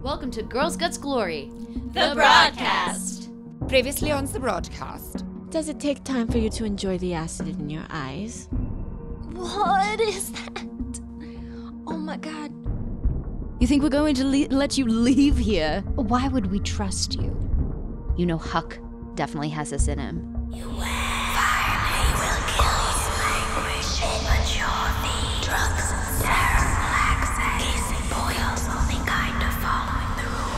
Welcome to Girls Guts Glory, the broadcast. Previously on the broadcast. Does it take time for you to enjoy the acid in your eyes? What is that? Oh my god. You think we're going to let you leave here? Why would we trust you? You know Huck definitely has this in him. You finally will kill his language, immature the drugs, terror, kissing boils, only kind of following the rules.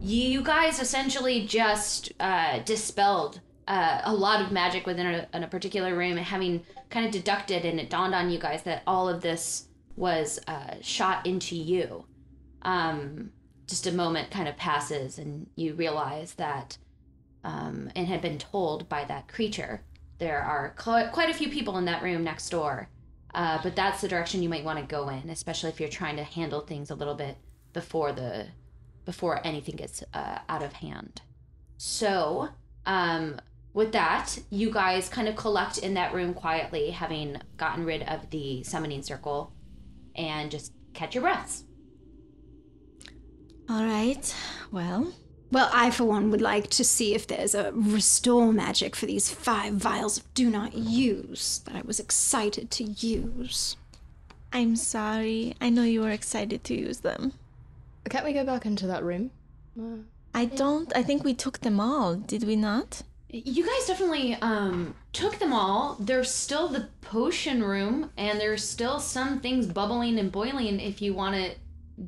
You guys essentially just dispelled a lot of magic within a particular room, and having kind of deducted, and it dawned on you guys that all of this was shot into you. Just a moment kind of passes, and you realize that, and had been told by that creature, there are quite a few people in that room next door, but that's the direction you might want to go in, especially if you're trying to handle things a little bit before anything gets out of hand. So, with that, you guys kind of collect in that room quietly, having gotten rid of the summoning circle, and just catch your breaths. All right, well, I, for one, would like to see if there's a restore magic for these 5 vials of do not use that I was excited to use. I'm sorry. I know you were excited to use them. Can't we go back into that room? I think we took them all, did we not? You guys definitely took them all. There's still the potion room, and there's still some things bubbling and boiling if you want to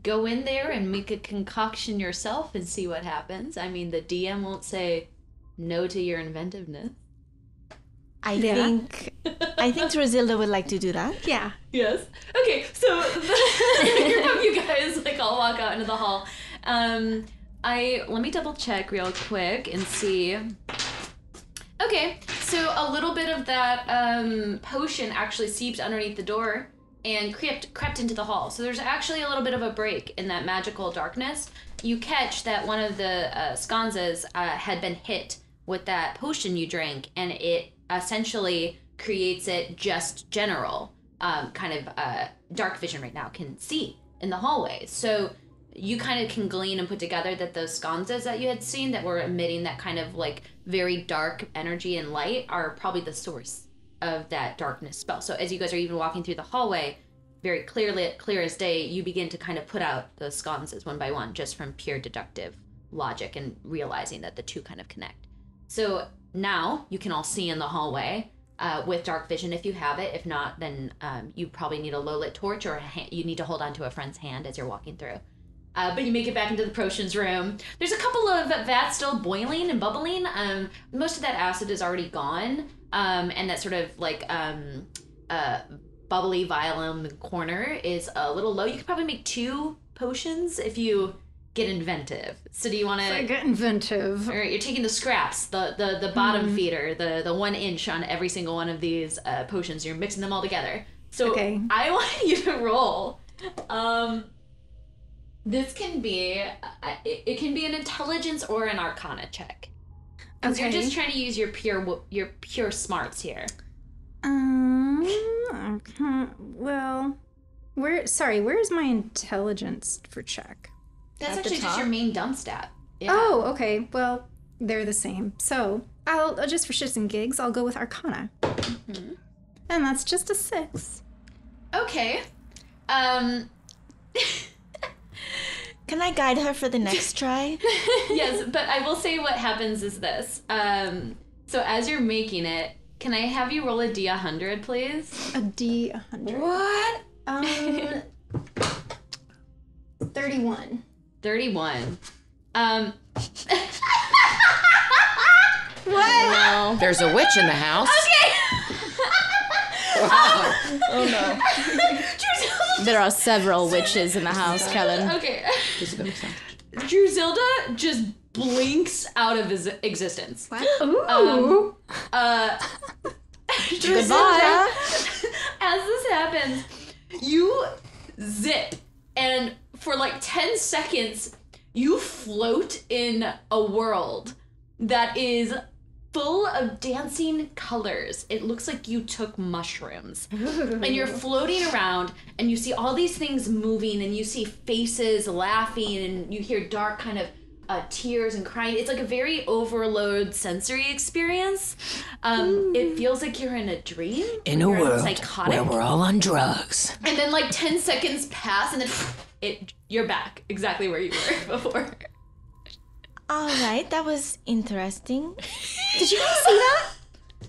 go in there and make a concoction yourself and see what happens. I mean, the DM won't say no to your inventiveness. I think Druzilda would like to do that. Yeah. Yes. Okay, so the group of you guys all walk out into the hall. Let me double check real quick and see. Okay, so a little bit of that potion actually seeped underneath the door and crept into the hall. So there's actually a little bit of a break in that magical darkness. You catch that one of the sconces had been hit with that potion you drank, and it essentially creates it just general dark vision right now can see in the hallway. So you kind of can glean and put together that those sconces that you had seen that were emitting that kind of very dark energy and light are probably the source of that darkness spell. So as you guys are even walking through the hallway, very clear as day, you begin to kind of put out those sconces one by one, just from pure deductive logic and realizing that the two kind of connect. So now you can all see in the hallway with dark vision if you have it. If not, then you probably need a low lit torch, or you need to hold onto a friend's hand as you're walking through. But you make it back into the potions room. There's a couple of vats still boiling and bubbling. Most of that acid is already gone. And that sort of bubbly vial in the corner is a little low. You could probably make 2 potions if you get inventive. So do you want to get inventive? All right, you're taking the scraps, the bottom feeder, the 1 inch on every single one of these potions. You're mixing them all together. So okay. I want you to roll. This can be, it can be an intelligence or an arcana check. Because you're just trying to use your pure smarts here. Well, where's my intelligence for check? That's actually just your main dump stat. Yeah. Oh, okay. Well, they're the same. So I'll just for shits and gigs, I'll go with arcana. Mm-hmm. And that's just a 6. Okay. Can I guide her for the next try? Yes, but I will say what happens is this. So as you're making it, can I have you roll a D100, please? A D100. What? 31. 31. What? No. There's a witch in the house. Okay. Oh no. There are several witches in the house, Kellen. Okay. Druzilda just blinks out of his existence. What? Ooh. Goodbye. As this happens, you zip, and for 10 seconds, you float in a world that is full of dancing colors. It looks like you took mushrooms. And you're floating around, and you see all these things moving, and you see faces laughing, and you hear dark kind of tears and crying. It's like a very overload sensory experience. It feels like you're in a dream. In a world psychotic. where we're all on drugs. And then like 10 seconds pass, and then you're back exactly where you were before. All right, that was interesting. Did you guys see that?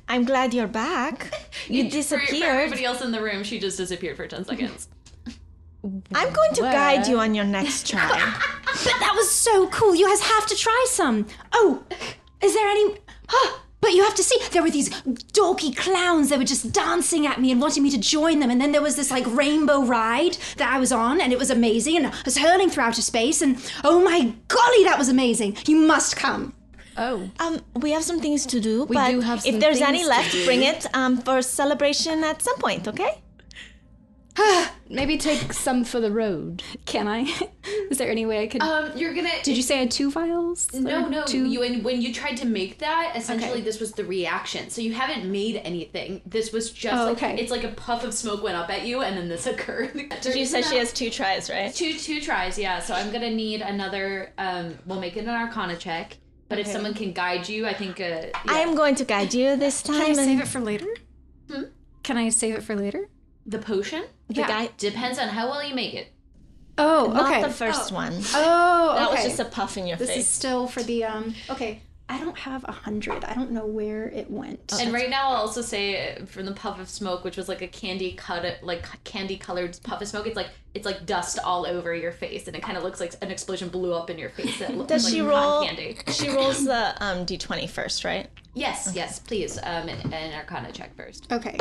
I'm glad you're back. You disappeared. For everybody else in the room, she just disappeared for 10 seconds. I'm going to guide you on your next try. But that was so cool. You guys have to try some. Oh, is there any... But you have to see, there were these dorky clowns that were just dancing at me and wanting me to join them. And then there was this like rainbow ride that I was on, and it was amazing. And I was hurling through outer space, and oh my golly, that was amazing. You must come. Oh. We have some things to do, We but do have some if there's things any to left, do. bring it for celebration at some point, okay? Maybe take some for the road. Can I? Is there any way I could... You're gonna... Did you say I had 2 vials? No. Two? When you tried to make that, essentially Okay. this was the reaction. So you haven't made anything. This was just okay. It's like a puff of smoke went up at you, and then this occurred. You said she has 2 tries, right? Two tries, yeah. So I'm gonna need another. We'll make it an Arcana check. But if someone can guide you, I think. Yeah. I am going to guide you this time. Can I save it for later? Can I save it for later? The potion The guy, depends on how well you make it. Oh, not okay. the first one. Oh, okay. That was just a puff in your This face. is still for the, okay. I don't have 100. I don't know where it went. And right now, I'll also say from the puff of smoke, which was like a candy colored puff of smoke. It's like dust all over your face, and it kind of looks like an explosion blew up in your face. That looks Does like she cotton roll? candy. She rolls the d20 first, right? Yes, please. An Arcana check first. Okay.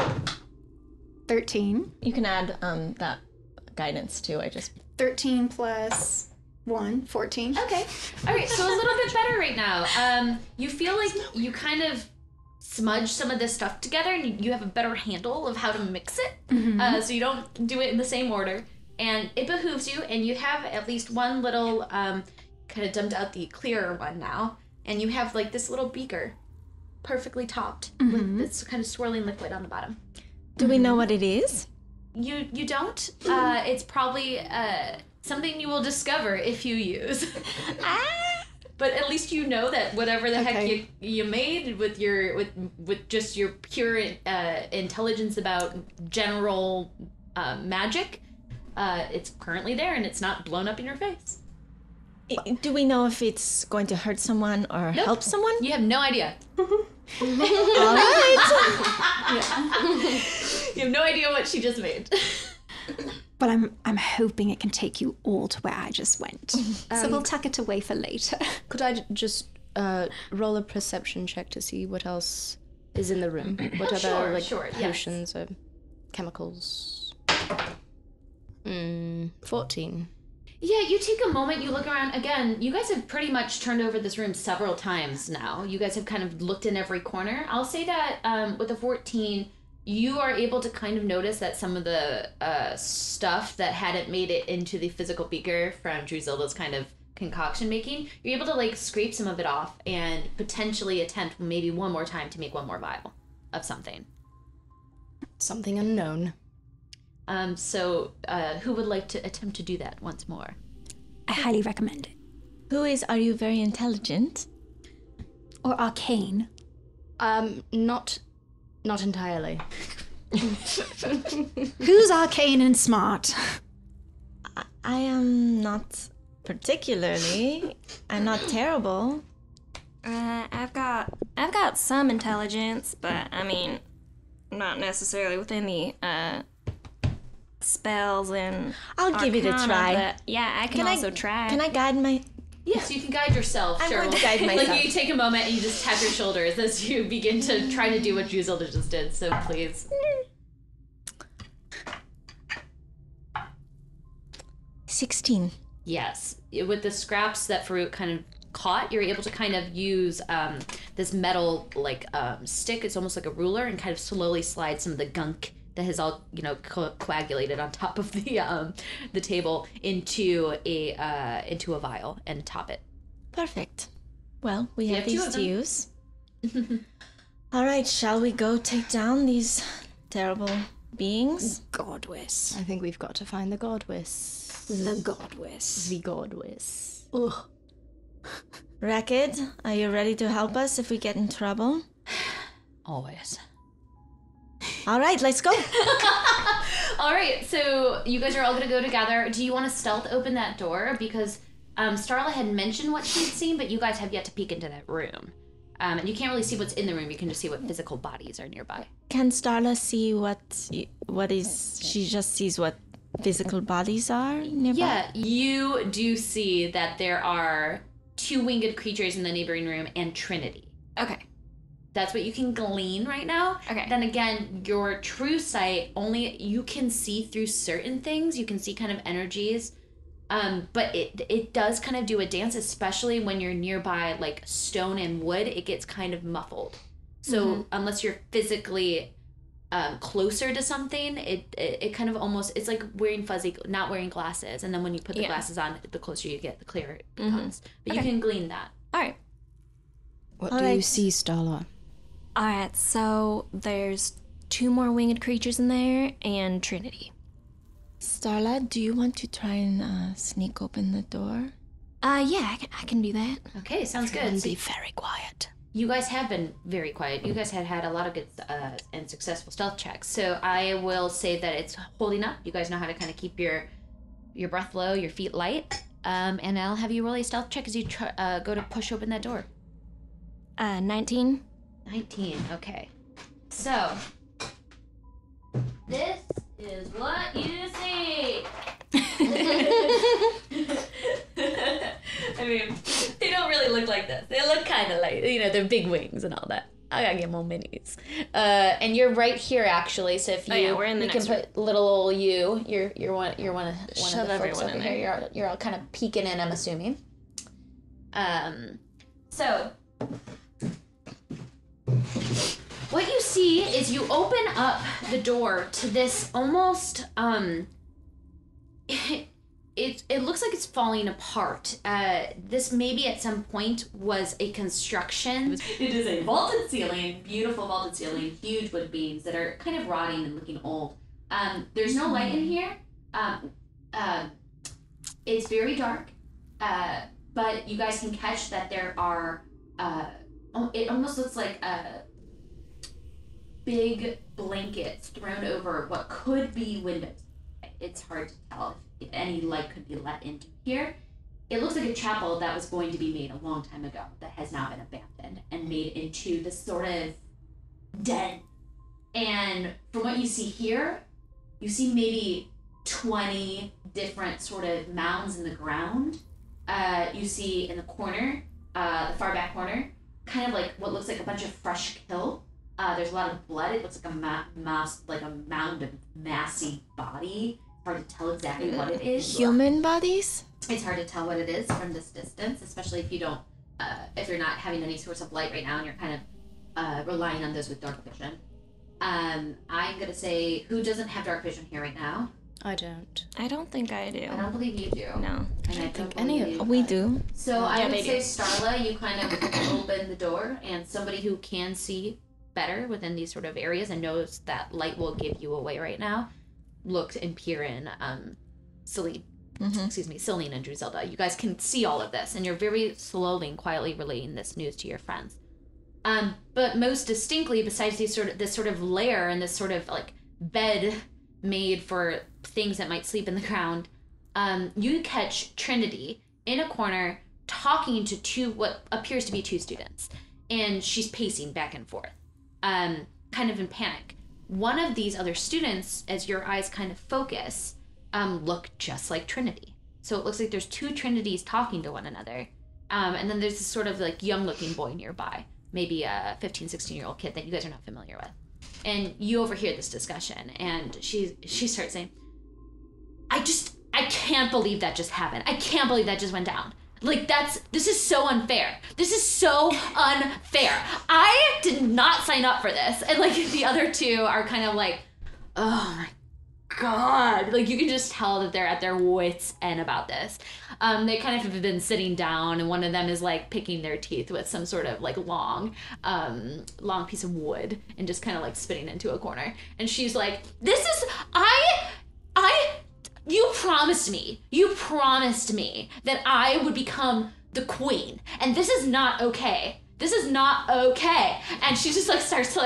13. You can add that guidance too. 13 plus 1, 14. Okay. All right. So a little bit better right now. You feel like you kind of smudge some of this stuff together, and you have a better handle of how to mix it. So you don't do it in the same order, and it behooves you. And you have at least one little kind of dumped out the clearer one now, and you have like this little beaker, perfectly topped with this kind of swirling liquid on the bottom. Do we know what it is? You don't. It's probably something you will discover if you use. But at least you know that whatever the heck you made with just your pure intelligence about general magic, it's currently there and it's not blown up in your face. Do we know if it's going to hurt someone or help someone? You have no idea. All right. You have no idea what she just made. But I'm hoping it can take you all to where I just went. So we'll tuck it away for later. Could I just roll a perception check to see what else is in the room? What other sure, yes. potions or chemicals? 14. Yeah, you take a moment, you look around. Again, you guys have pretty much turned over this room several times now. You guys have kind of looked in every corner. I'll say that with a 14, you are able to kind of notice that some of the stuff that hadn't made it into the physical beaker from Druzilda's kind of concoction making, you're able to like scrape some of it off and potentially attempt maybe one more time to make one more vial of something. Something unknown. So who would like to attempt to do that once more? I highly recommend it. Are you very intelligent? Or arcane. Not entirely. Who's arcane and smart? I am not particularly. I'm not terrible. I've got some intelligence, but I mean, not necessarily with any spells and. I'll give it a arcana, try. but yeah, I can also try. Can I guide my? Yes, you can guide yourself. I'm sure. going to guide myself. Like you take a moment and you just tap your shoulders as you begin to try to do what Druzilda just did. So please. 16. Yes, with the scraps that Fahroot kind of caught, you're able to kind of use this metal like stick. It's almost like a ruler, and kind of slowly slide some of the gunk that has all coagulated on top of the table into a vial and top it. Perfect. Well, we have have two these of to them. use. All right, shall we go take down these terrible beings? Godwis. I think we've got to find the Godwis. The Godwis. The Godwis. Ugh. Racket, are you ready to help us if we get in trouble? Always. All right, let's go. All right, so you guys are all gonna go together. Do you want to stealth open that door? Because Starla had mentioned what she'd seen, but you guys have yet to peek into that room. And you can't really see what's in the room. You can just see what physical bodies are nearby. Can Starla see what is? She just sees what physical bodies are nearby. Yeah, you do see that there are 2 winged creatures in the neighboring room and Trinity. Okay. That's what you can glean right now. Okay. Then again, your true sight, only you can see through certain things. You can see kind of energies. But it does kind of do a dance, especially when you're nearby like stone and wood, it gets kind of muffled. So unless you're physically closer to something, it kind of almost, it's like not wearing glasses. And then when you put the glasses on, the closer you get, the clearer it becomes. But you can glean that. All right. What do you see, Starla? All right, so there's 2 more winged creatures in there and Trinity. Starla, do you want to try and sneak open the door? Yeah, I can do that. Okay, sounds good. And So be very quiet. you guys have been very quiet. You guys had a lot of good and successful stealth checks. So I will say that it's holding up. You guys know how to kind of keep your breath low, your feet light. And I'll have you roll a stealth check as you go to push open that door. 19. 19, okay. So, this is what you see. I mean, they don't really look like this. They look kind of like, they're big wings and all that. I gotta get more minis. And you're right here, actually. So if we're in the you can next put little old you. You're one of the Shove folks everyone over in here. You're all kind of peeking in, I'm assuming. So what you see is you open up the door to this almost it looks like it's falling apart. This maybe at some point was a construction. It is a vaulted ceiling, beautiful vaulted ceiling, huge wood beams that are kind of rotting and looking old. There's no light in here. It's very dark, but you guys can catch that there are it almost looks like big blankets thrown over what could be windows. It's hard to tell if any light could be let into here. It looks like a chapel that was going to be made a long time ago that has now been abandoned and made into this sort of den. And from what you see here, you see maybe 20 different sort of mounds in the ground. You see in the corner, the far back corner, kind of like what looks like a bunch of fresh kill. There's a lot of blood. It looks like a mound of massy body. It's hard to tell exactly what it is. Human bodies? It's hard to tell what it is from this distance, especially if you don't, if you're not having any source of light right now and you're kind of relying on those with dark vision. I'm gonna say, who doesn't have dark vision here right now? I don't. I don't think I do. I don't believe you do. No. And I don't think any of believe We do. So I Yeah, would they say, do. Starla, you kind of open the door, and somebody who can see better within these sort of areas and knows that light will give you away right now, looked and peer in Celine. Celine and Druzilda. You guys can see all of this, and you're very slowly and quietly relaying this news to your friends. But most distinctly, besides this sort of lair and this sort of like bed made for things that might sleep in the ground, you catch Trinity in a corner talking to what appears to be 2 students, and she's pacing back and forth, kind of in panic. One of these other students, as your eyes kind of focus, look just like Trinity. So it looks like there's 2 Trinities talking to one another. And then there's this sort of like young looking boy nearby, maybe a 15, 16-year-old kid that you guys are not familiar with. And you overhear this discussion, and she starts saying, I can't believe that just happened. I can't believe that just went down. Like, this is so unfair. This is so unfair. I did not sign up for this. And like the other 2 are kind of like, oh my God. Like, you can just tell that they're at their wits' end about this. They kind of have been sitting down, and one of them is, like, picking their teeth with some sort of, like, long piece of wood and just kind of, like, spitting into a corner. And she's like, you promised me that I would become the queen, and this is not okay. This is not okay. And she just, like, starts to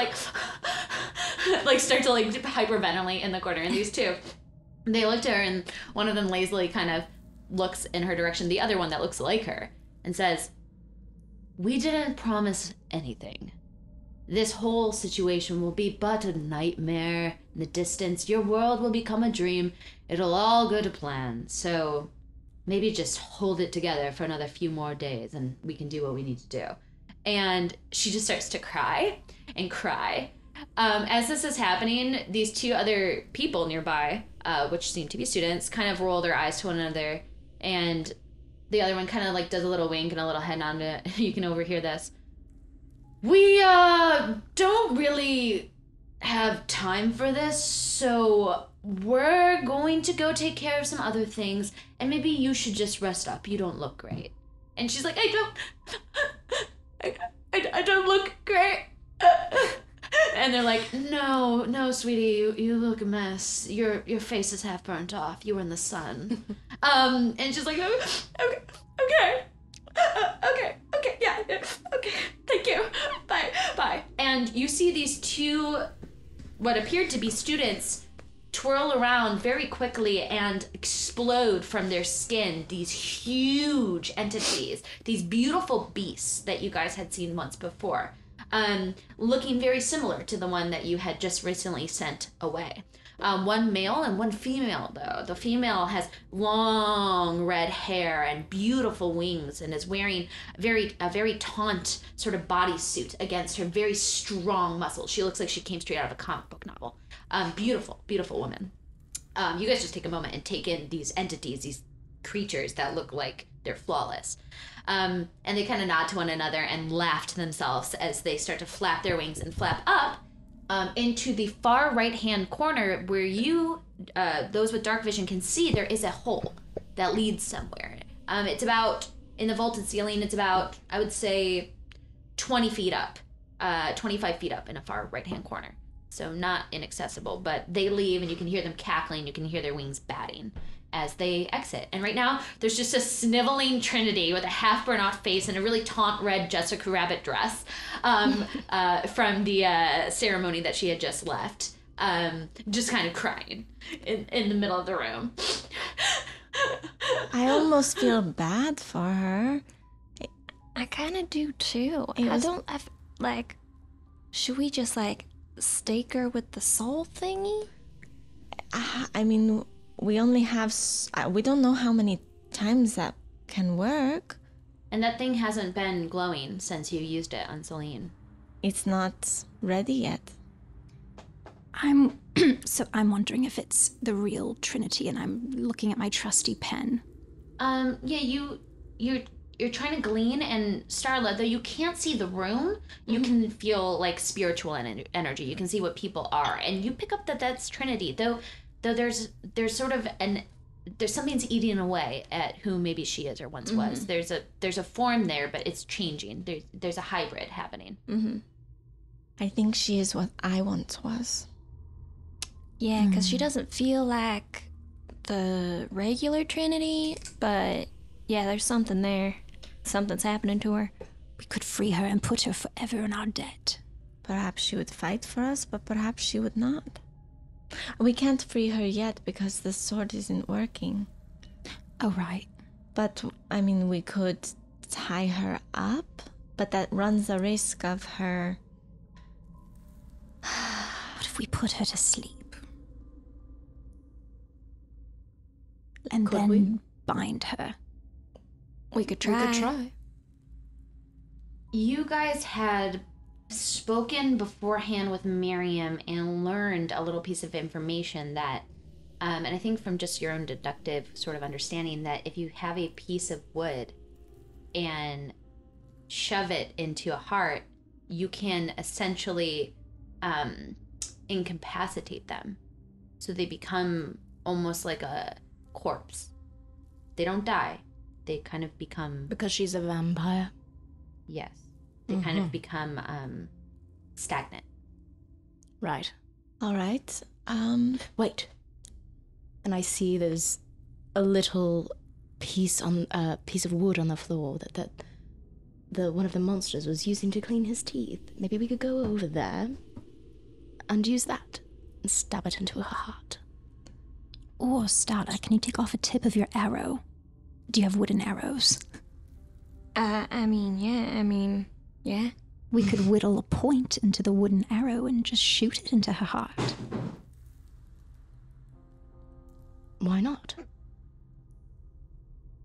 hyperventilate in the corner. And these two, they look to her, and one of them lazily kind of looks in her direction, the other one that looks like her, and says, "We didn't promise anything. This whole situation will be but a nightmare in the distance. Your world will become a dream. It'll all go to plan. So maybe just hold it together for another few more days, and we can do what we need to do." And she just starts to cry and cry. As this is happening, these two other people nearby, which seem to be students, kind of roll their eyes to one another, and the other one kind of, like, does a little wink and a little head nod to, you can overhear this. "We don't really have time for this, so we're going to go take care of some other things, and maybe you should just rest up. You don't look great." And she's like, I don't look great. And they're like, no, sweetie, you look a mess. Your face is half burnt off. You were in the sun. And she's like, okay, yeah, okay, thank you, bye. And you see these two, what appeared to be students, twirl around very quickly and explode from their skin these huge entities, these beautiful beasts that you guys had seen once before, looking very similar to the one that you had just recently sent away. One male and one female, though. The female has long red hair and beautiful wings and is wearing a very taunt sort of bodysuit against her very strong muscles. She looks like she came straight out of a comic book novel. Beautiful woman. You guys just take a moment and take in these entities, these creatures that look like they're flawless. And they kind of nod to one another and laugh to themselves as they start to flap their wings and flap up into the far right-hand corner where you, those with dark vision, can see there is a hole that leads somewhere. It's about, in the vaulted ceiling, it's about, I would say, 20 feet up, 25 feet up in a far right-hand corner. So not inaccessible, but they leave and you can hear them cackling, you can hear their wings batting as they exit. And right now, there's just a sniveling Trinity with a half-burnt-off face and a really taunt red Jessica Rabbit dress from the ceremony that she had just left, just kind of crying in the middle of the room. I almost feel bad for her. I kind of do too. Should we just, like, stake her with the soul thingy? I mean, we only have, we don't know how many times that can work. And that thing hasn't been glowing since you used it on Celine. It's not ready yet. I'm wondering if it's the real Trinity, and I'm looking at my trusty pen. Yeah, you're trying to glean, and Starla, though you can't see the room, you can feel, like, spiritual energy. You can see what people are, and you pick up that that's Trinity, though there's sort of there's something's eating away at who maybe she is or once was. There's a form there, but it's changing. There's a hybrid happening. I think she is what I once was. Yeah, because she doesn't feel like the regular Trinity, but yeah, there's something there. Something's happening to her. We could free her and put her forever in our debt. Perhaps she would fight for us, but perhaps she would not. We can't free her yet because the sword isn't working. Oh, right. But, I mean, we could tie her up, but that runs the risk of her... What if we put her to sleep? And Could then we? bind her? We could try. You guys had spoken beforehand with Miriam and learned a little piece of information that, and I think from just your own deductive sort of understanding, that if you have a piece of wood and shove it into a heart, you can essentially incapacitate them. So they become almost like a corpse. They don't die. They kind of become... Because she's a vampire. Yes. They kind of become stagnant. Right. All right. Wait. And I see there's a little piece of wood on the floor that one of the monsters was using to clean his teeth. Maybe we could go over there and use that and stab it into her heart. Or, Starla, can you take off a tip of your arrow? Do you have wooden arrows? Yeah. We could whittle a point into the wooden arrow and just shoot it into her heart. Why not?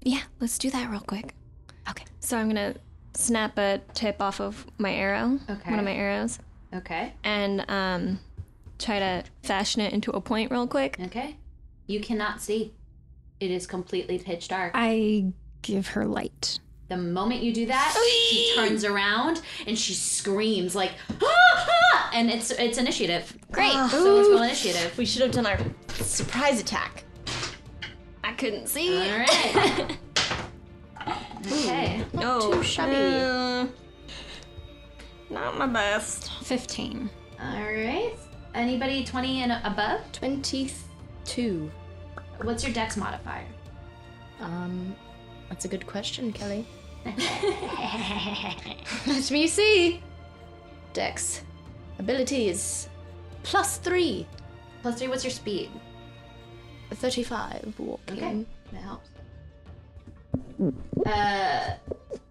Yeah, let's do that real quick. Okay. So I'm gonna snap a tip off of my arrow. Okay. One of my arrows. Okay. And try to fashion it into a point real quick. Okay. You cannot see. It is completely pitch dark. I give her light. The moment you do that, she turns around and she screams like, ah! And it's initiative. Great. So let's roll initiative. We should have done our surprise attack. I couldn't see. All right. Okay. No. Too shabby. Not my best. 15. All right. Anybody 20 and above? 22. What's your dex modifier? That's a good question, Kelly. Let me see. Dex. Ability is +3. +3, what's your speed? 35 walking. Okay. That helps.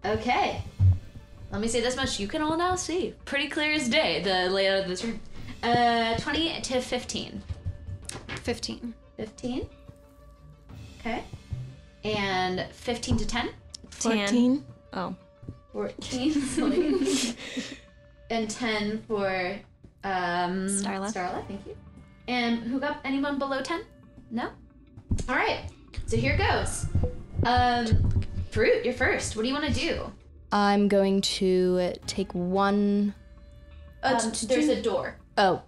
Okay. Let me say this much. You can all now see. Pretty clear as day, the layout of this room. 20 to 15. 15. 15. Okay. And 15 to 10. 14. Oh. 14. Celine. And 10 for Starla. Starla, thank you. And who got anyone below 10? No? All right. So here goes. Fruit, you're first. What do you want to do? I'm going to take one... There's a door. Oh,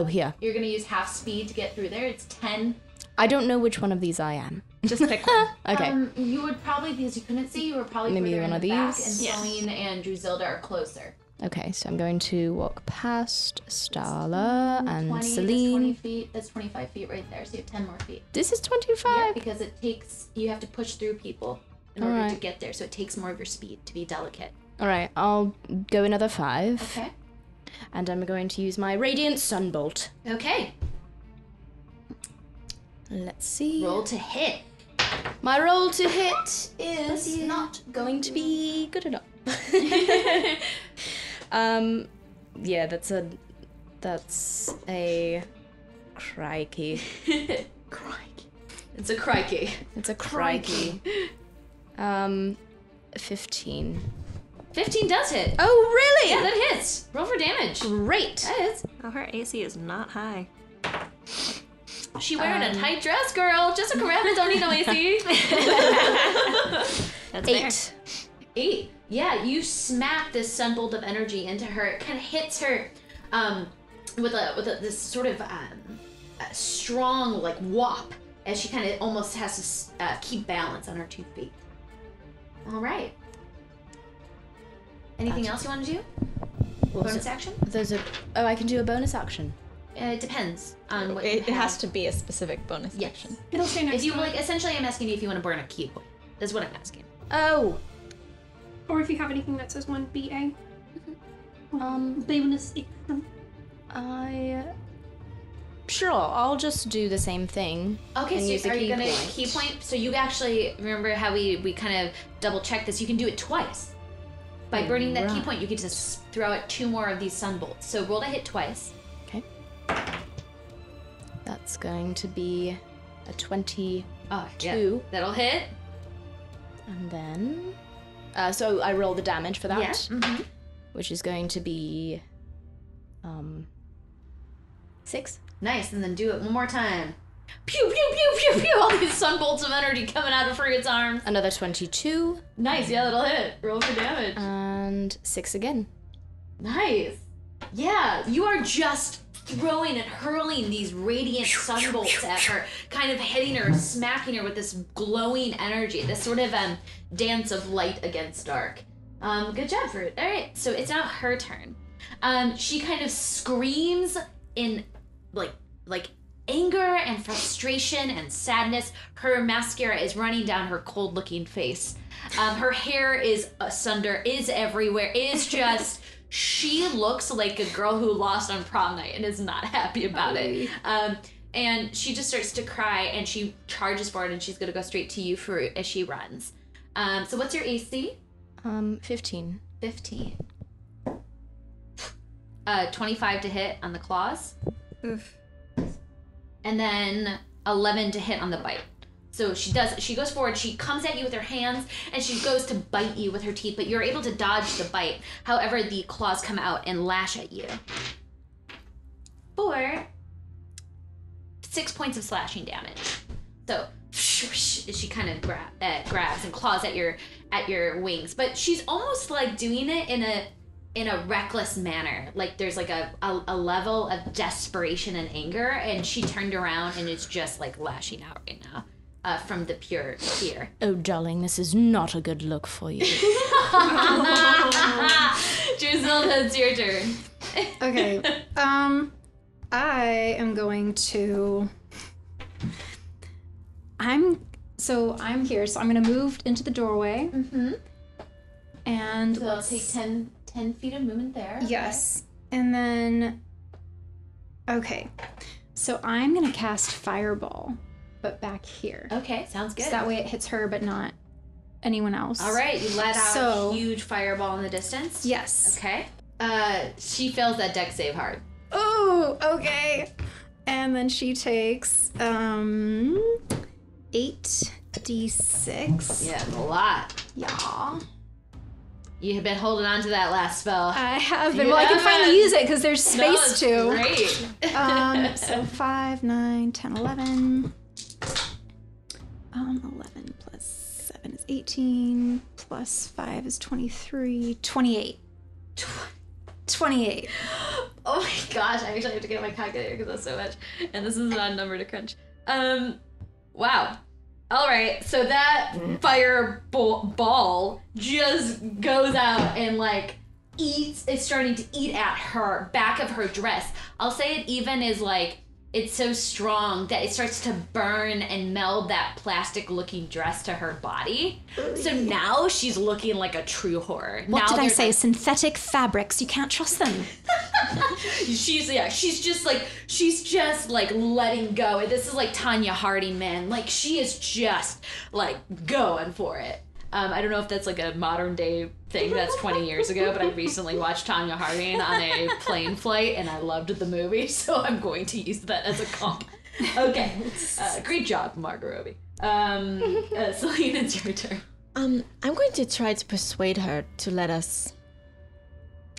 here. You're going to use half speed to get through there. It's 10. I don't know which one of these I am. Just pick one. Okay. You would probably, because you couldn't see, you were probably Maybe further one in of the back, these? and Celine and Druzilda are closer. Okay, so I'm going to walk past Starla and 20, Celine. That's 20 feet. That's 25 feet right there. So you have 10 more feet. This is 25? Yeah, because you have to push through people in order to Alright. get there. So it takes more of your speed to be delicate. Alright, I'll go another 5. Okay. And I'm going to use my Radiant Sunbolt. Okay. Let's see. Roll to hit. My roll to hit is not going to be good enough. Yeah, that's a crikey. It's a crikey. It's a crikey. 15. 15 does hit. Oh, really? Yeah, that hits. Roll for damage. Great. That hits. Oh, her AC is not high. She wearing a tight dress, girl. Jessica Rabbit don't need no AC. That's 8. 8. Yeah, you smack this sunbolt of energy into her. It kind of hits her with this sort of a strong like whop as she kind of almost has to keep balance on her 2 feet. All right. Anything else you want to do? Bonus action? I can do a bonus action. It depends on what you It have. has to be a specific bonus Yes. action. It'll say next If you to like, it. essentially, I'm asking you if you want to burn a key point. That's what I'm asking. Oh. Or if you have anything that says 1BA. Bonus action. Sure, I'll just do the same thing. Okay, and use so a are you key gonna point. key point? So you actually remember how we kind of double checked this? You can do it twice. By burning that key Right. point, you can just throw out 2 more of these sunbolts. So roll to hit twice. Okay. That's going to be a 22. Oh, yeah. That'll hit. And then... so I roll the damage for that. Yeah. Mm-hmm. Which is going to be... 6. Nice, and then do it one more time. Pew, pew, pew, pew, pew! All these sunbolts of energy coming out of Frigate's arms. Another 22. Nice, yeah, that'll hit. Roll for damage. And 6 again. Nice. Yeah, you are just throwing and hurling these radiant sunbolts at her, kind of hitting her, smacking her with this glowing energy, this sort of dance of light against dark. Good job, Fahroot. All right, so it's now her turn. She kind of screams in like anger and frustration and sadness. Her mascara is running down her cold-looking face. Her hair is asunder, is everywhere, is just... She looks like a girl who lost on prom night and is not happy about it. And she just starts to cry, and she charges forward, and she's going to go straight to you, Fahroot, as she runs. So what's your AC? 15. 15. 25 to hit on the claws. Oof. And then 11 to hit on the bite. So she goes forward, she comes at you with her hands, and she goes to bite you with her teeth, but you're able to dodge the bite. However, the claws come out and lash at you. For 6 points of slashing damage. So she kind of grabs and claws at your wings, but she's almost like doing it in a reckless manner. Like there's like a level of desperation and anger, and she turned around and is just like lashing out right now. From the pure fear. Oh, darling, this is not a good look for you. Druzilda, it's your turn. Okay. I am going to... I'm here, so I'm going to move into the doorway. Mm-hmm. And so I'll take 10 feet of movement there. Yes. Okay. And then... Okay. So I'm going to cast Fireball. But back here. Okay, sounds good. So that way it hits her, but not anyone else. All right, you let out a huge fireball in the distance. Yes. Okay. She fails that dex save hard. Oh, okay. And then she takes 8d6. Yeah, a lot. Yeah. You have been holding on to that last spell. I have been. Well, I can finally use it because there's space to. Great. So 5, 9, 10, 11. 11 plus 7 is 18, plus 5 is 23, 28. 28. Oh my gosh, I actually have to get my calculator because that's so much. And this is not a number to crunch. Wow. All right, so that fireball just goes out and like it's starting to eat at her back of her dress. I'll say it even is like, it's so strong that it starts to burn and meld that plastic looking dress to her body. So now she's looking like a true horror. What now did I say? like, synthetic fabrics. You can't trust them. she's just like letting go. This is like Tanya Harding, man. Like she is just like going for it. I don't know if that's like a modern day thing that's 20 years ago, but I recently watched Tanya Harding on a plane flight and I loved the movie, so I'm going to use that as a comp. Okay. Great job, Margot Robbie. Celine, it's your turn. I'm going to try to persuade her to let us...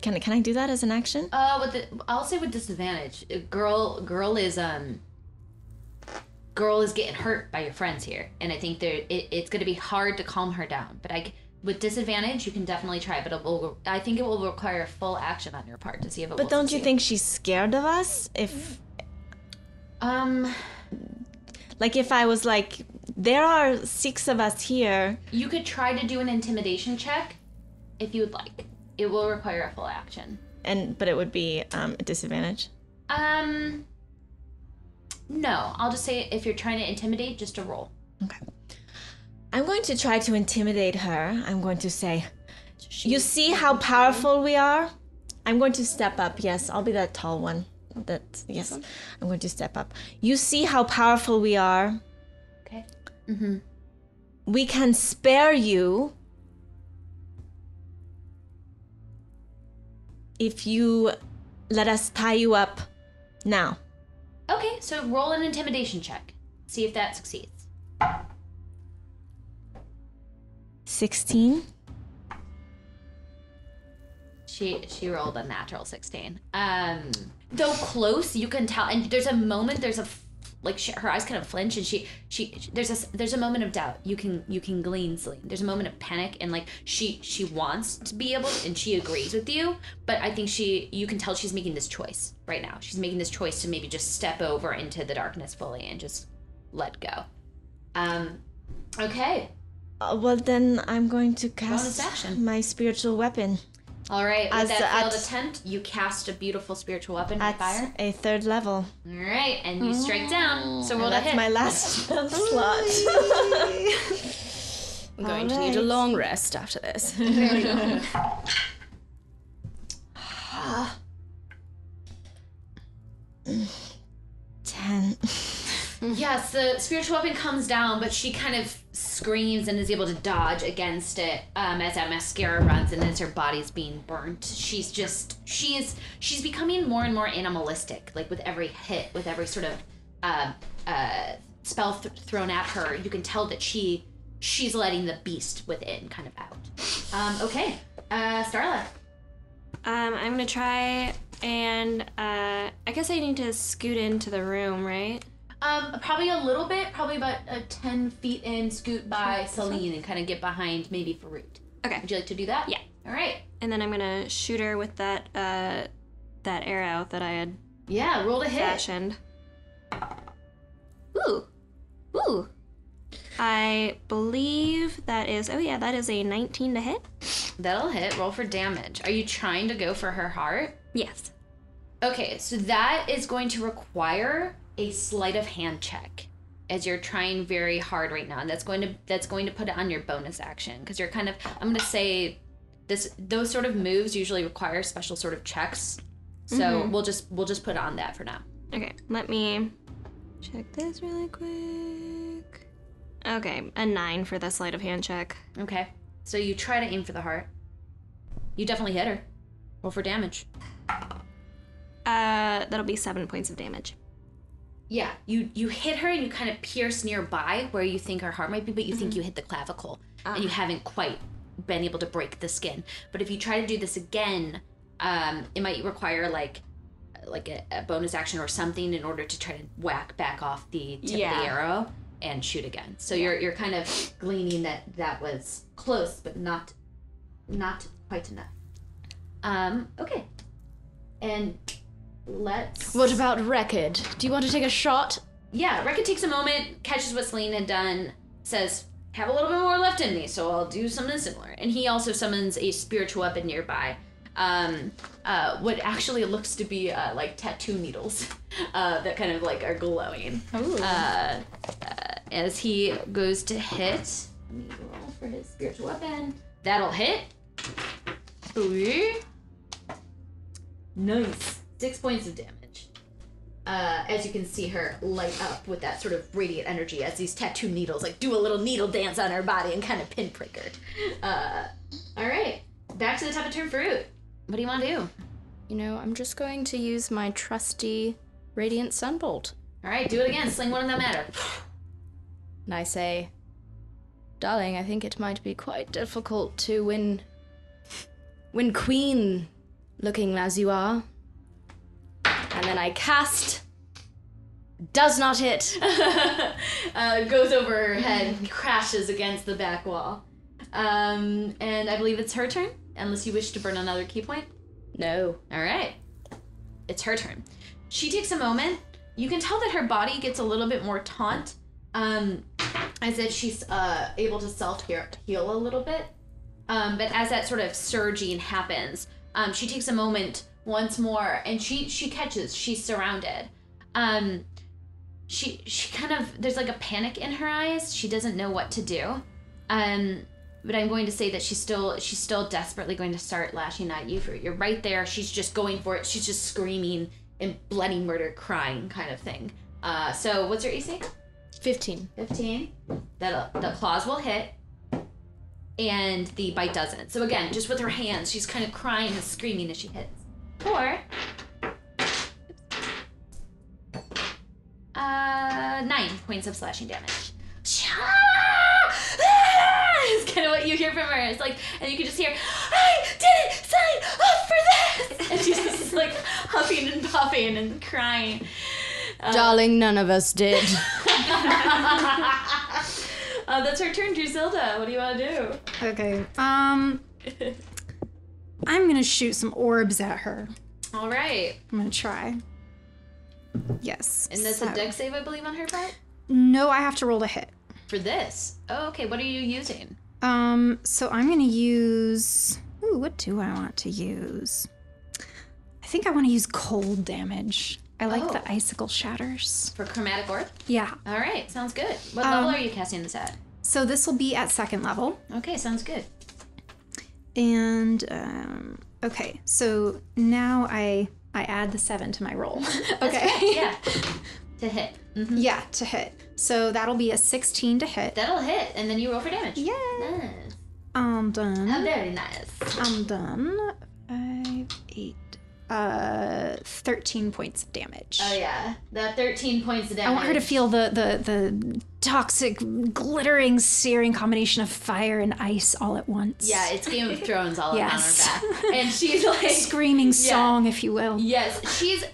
Can I do that as an action? I'll say with disadvantage. Girl is getting hurt by your friends here, and I think it's going to be hard to calm her down. But with disadvantage, you can definitely try. But I think it will require full action on your part to see if it. But don't you think she's scared of us? If like if I was like, there are 6 of us here. You could try to do an intimidation check, if you would like. It will require a full action. But it would be a disadvantage. No, I'll just say if you're trying to intimidate, just a roll. Okay. I'm going to try to intimidate her. I'm going to say, you see how powerful we are? I'm going to step up. Yes, I'll be that tall one. Yes, I'm going to step up. You see how powerful we are? Okay. Mm-hmm. We can spare you if you let us tie you up now. Okay, so roll an intimidation check. See if that succeeds. 16. She rolled a natural 16. Though close, you can tell, and there's a moment, there's her eyes kind of flinch, and she there's a moment of doubt. You can glean, Celine. There's a moment of panic, and like she wants to be able, and she agrees with you, but I think you can tell she's making this choice right now. She's making this choice to maybe just step over into the darkness fully and just let go. Okay. Well, then I'm going to Bonus cast action. my spiritual weapon All right. With As that the- failed at- attempt, you cast a beautiful spiritual weapon by at fire. a 3rd level. All right, and you strike down. So roll And to that's hit. my last spell slot. I'm going to need a Alright. long rest after this. 10. Yes, the spiritual weapon comes down, but she kind of screams and is able to dodge against it as that mascara runs and as her body's being burnt. She's becoming more and more animalistic. Like with every hit, with every sort of spell thrown at her, you can tell that she's letting the beast within kind of out. Okay, Starla. I'm gonna try and I guess I need to scoot into the room, right? Probably a little bit, probably about 10 feet in, scoot by Celine and kind of get behind maybe Fahroot. Okay. Would you like to do that? Yeah. All right. And then I'm gonna shoot her with that arrow that I had Yeah, roll to hit. fashioned. Ooh. I believe that is a 19 to hit. That'll hit. Roll for damage. Are you trying to go for her heart? Yes. Okay, so that is going to require a sleight of hand check, as you're trying very hard right now, and that's going to put it on your bonus action, because you're kind of, I'm going to say those sort of moves usually require special sort of checks. So we'll just put it on that for now. Okay, let me check this really quick. Okay, a 9 for the sleight of hand check. Okay. So you try to aim for the heart. You definitely hit her. Roll for damage. That'll be 7 points of damage. Yeah, you hit her and you kind of pierce nearby where you think her heart might be, but you think you hit the clavicle and you haven't quite been able to break the skin. But if you try to do this again, it might require like a bonus action or something in order to try to whack back off the tip of the arrow and shoot again. So you're kind of gleaning that was close, but not quite enough. Okay, and let's. What about Record? Do you want to take a shot? Yeah, Rekka takes a moment, catches what Celine had done, says, have a little bit more left in me, so I'll do something similar. And he also summons a spiritual weapon nearby. What actually looks to be like tattoo needles that kind of like are glowing. As he goes to hit. Let me roll for his spiritual weapon. That'll hit. Ooh. Nice. 6 points of damage. As you can see her light up with that sort of radiant energy as these tattoo needles like do a little needle dance on her body and kind of pinprick her. All right, back to the top of turn, Fahroot. What do you want to do? You know, I'm just going to use my trusty Radiant Sunbolt. All right, do it again. Sling one of them at her. And I say, darling, I think it might be quite difficult to win queen looking as you are. And then I cast. Does not hit. Goes over her head, crashes against the back wall. And I believe it's her turn, unless you wish to burn another key point. No. All right. It's her turn. She takes a moment. You can tell that her body gets a little bit more taut, as if she's able to self-heal a little bit. But as that sort of surging happens, she takes a moment once more, and she catches. She's surrounded. She kind of, there's like a panic in her eyes. She doesn't know what to do. But I'm going to say that she's still desperately going to start lashing at you. You're right there. She's just going for it. She's just screaming and bloody murder, crying kind of thing. So what's your AC? 15. 15. The claws will hit, and the bite doesn't. So again, just with her hands, she's kind of crying and screaming as she hits. 4. 9 points of slashing damage. It's kind of what you hear from her. It's like, and you can just hear, I didn't sign up for this! And she's just like huffing and puffing and crying. Darling, none of us did. That's her turn, Druzilda. What do you want to do? Okay. I'm gonna shoot some orbs at her. All right. I'm gonna try. Yes. And that's a dex save, I believe, on her part? No, I have to roll to hit. For this? Oh, okay. What are you using? So I'm gonna use... Ooh, what do I want to use? I think I want to use cold damage. I like the icicle shatters. For chromatic orb? Yeah. All right. Sounds good. What level are you casting this at? So this will be at 2nd level. Okay, sounds good. And, okay. So now I add the 7 to my roll. Okay. Yeah. To hit. Mm-hmm. Yeah, to hit. So that'll be a 16 to hit. That'll hit, and then you roll for damage. Yeah. Nice. I'm done. Oh, very nice. I'm done. 5, 8, 13 points of damage. Oh yeah, that 13 points of damage. I want her to feel the toxic, glittering, searing combination of fire and ice all at once. Yeah, it's Game of Thrones all Yes. on her back, and she's like screaming song, if you will. Yes,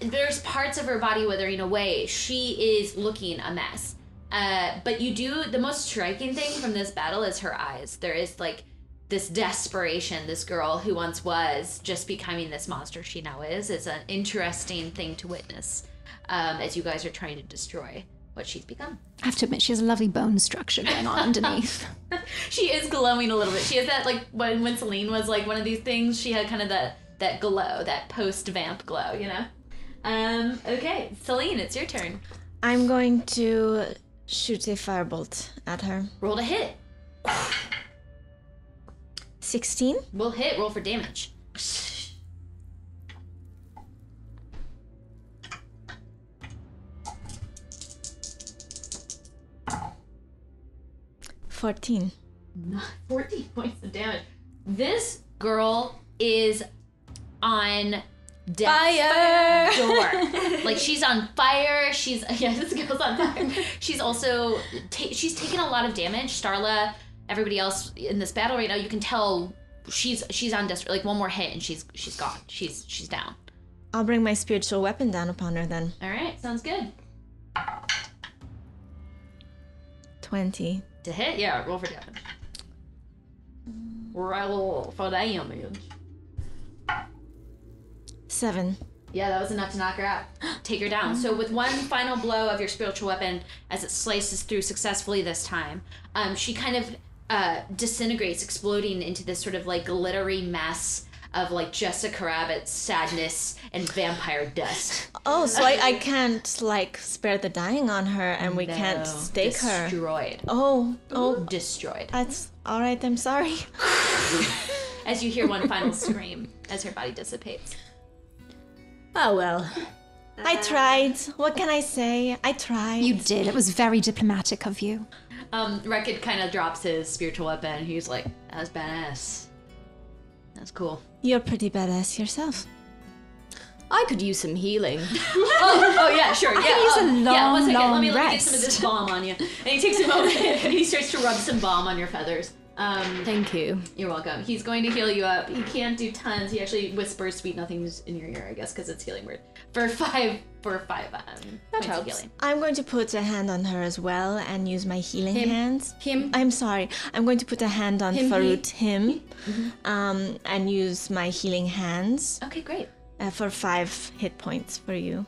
there's parts of her body withering away. She is looking a mess. But the most striking thing from this battle is her eyes. There is like this desperation, this girl who once was just becoming this monster she now is. It's an interesting thing to witness as you guys are trying to destroy what she's become. I have to admit, she has a lovely bone structure going on underneath. She is glowing a little bit. She has that, like, when Celine was like one of these things, she had kind of that glow, that post-vamp glow, you know? Okay, Celine, it's your turn. I'm going to shoot a firebolt at her. Roll to hit. 16? We'll hit. Roll for damage. 14. 14 points of damage. This girl is on death's door. Like, she's on fire. This girl's on fire. She's also she's taken a lot of damage. Starla, everybody else in this battle right now, you can tell she's on desperate. Like, one more hit and she's gone. She's down. I'll bring my spiritual weapon down upon her then. All right, sounds good. 20. To hit, yeah. Roll for damage. Roll for damage. 7. Yeah, that was enough to knock her out. Take her down. So with one final blow of your spiritual weapon, as it slices through successfully this time, she kind of disintegrates, exploding into this sort of like glittery mess of like Jessica Rabbit's sadness and vampire dust. Oh, so I can't like spare the dying on her, and we can't stake her. Destroyed. Oh. Destroyed. That's all right. I'm sorry. As you hear one final scream as her body dissipates. Oh, well. I tried. What can I say? I tried. You did. It was very diplomatic of you. Rekid kind of drops his spiritual weapon. He's like, that was badass. That's cool. You're pretty badass yourself. I could use some healing. oh yeah, sure. Yeah. I could use a long, one second. long Let me get rest. some of this balm on you. And he takes a moment and he starts to rub some balm on your feathers. Thank you. You're welcome. He's going to heal you up. He can't do tons. He actually whispers sweet nothings in your ear, I guess, because it's healing word. For five points of healing. I'm going to put a hand on her as well and use my healing hands. Him. I'm sorry. I'm going to put a hand on Him, Fahroot, and use my healing hands Okay, great. for 5 hit points for you.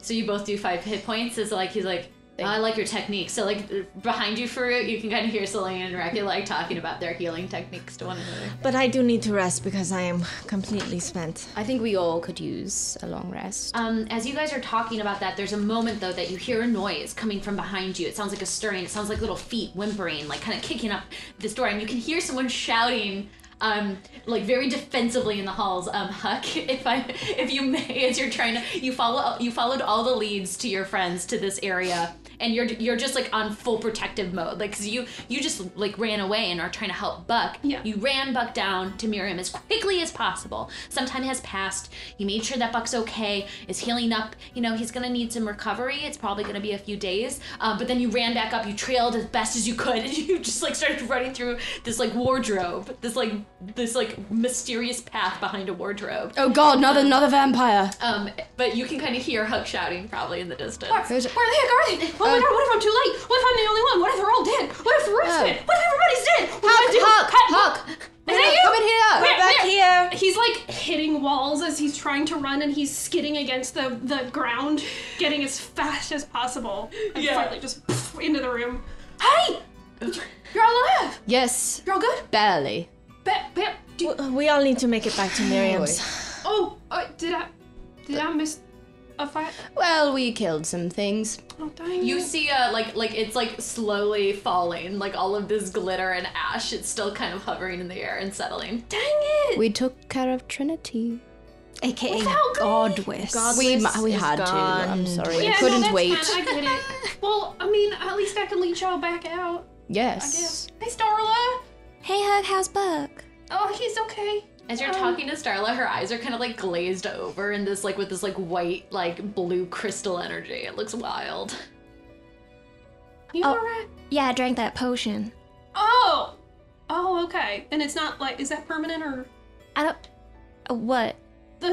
So you both do 5 hit points. It's like he's like, I like your technique. So like behind you, Fahroot, you can kind of hear Celine and Rekid like talking about their healing techniques to one another. But I do need to rest because I am completely spent. I think we all could use a long rest. As you guys are talking about that, there's a moment though that you hear a noise coming from behind you. It sounds like a stirring. It sounds like little feet whimpering, like kind of kicking up this door, and you can hear someone shouting. Like very defensively in the halls. Huck, if you may, as you're trying to, you followed all the leads to your friends to this area, and you're just like on full protective mode, like, cause you just like ran away and are trying to help Buck. Yeah. You ran Buck down to Miriam as quickly as possible. Some time has passed. You made sure that Buck's okay, is healing up. You know, he's gonna need some recovery. It's probably gonna be a few days. But then you ran back up. You trailed as best as you could, and you just like started running through this like wardrobe, this mysterious path behind a wardrobe. Oh God, another vampire. But you can kind of hear Huck shouting probably in the distance. Where the heck are they? Oh my god, what if I'm too late? What if I'm the only one? What if they're all dead? What if Faroot's dead? What if everybody's dead? What do I do? Huck! Is that you? Come in here! Where? Back here. He's like hitting walls as he's trying to run, and he's skidding against the ground, getting as fast as possible. And finally just into the room. Hey! You're all alive! Yes. You're all good? Barely. We all need to make it back to Miriam's. Oh, did I miss a fight? Well, we killed some things. Oh, dang. You see, like it's like slowly falling, like all of this glitter and ash. It's still kind of hovering in the air and settling. Dang it! We took care of Trinity. AKA Without Godwis. We had gone. to. I'm sorry. Yeah, I couldn't that's wait. Fine, I get it. Well, I mean, at least I can lead y'all back out, I Yes. guess. Hey, Starla! Hey, Hug, how's Buck? Oh, he's okay. As you're talking to Starla, her eyes are kind of like glazed over in this like with this like white like blue crystal energy. It looks wild. You alright? Yeah, I drank that potion. Oh, okay. And it's not like, is that permanent or? I don't. What?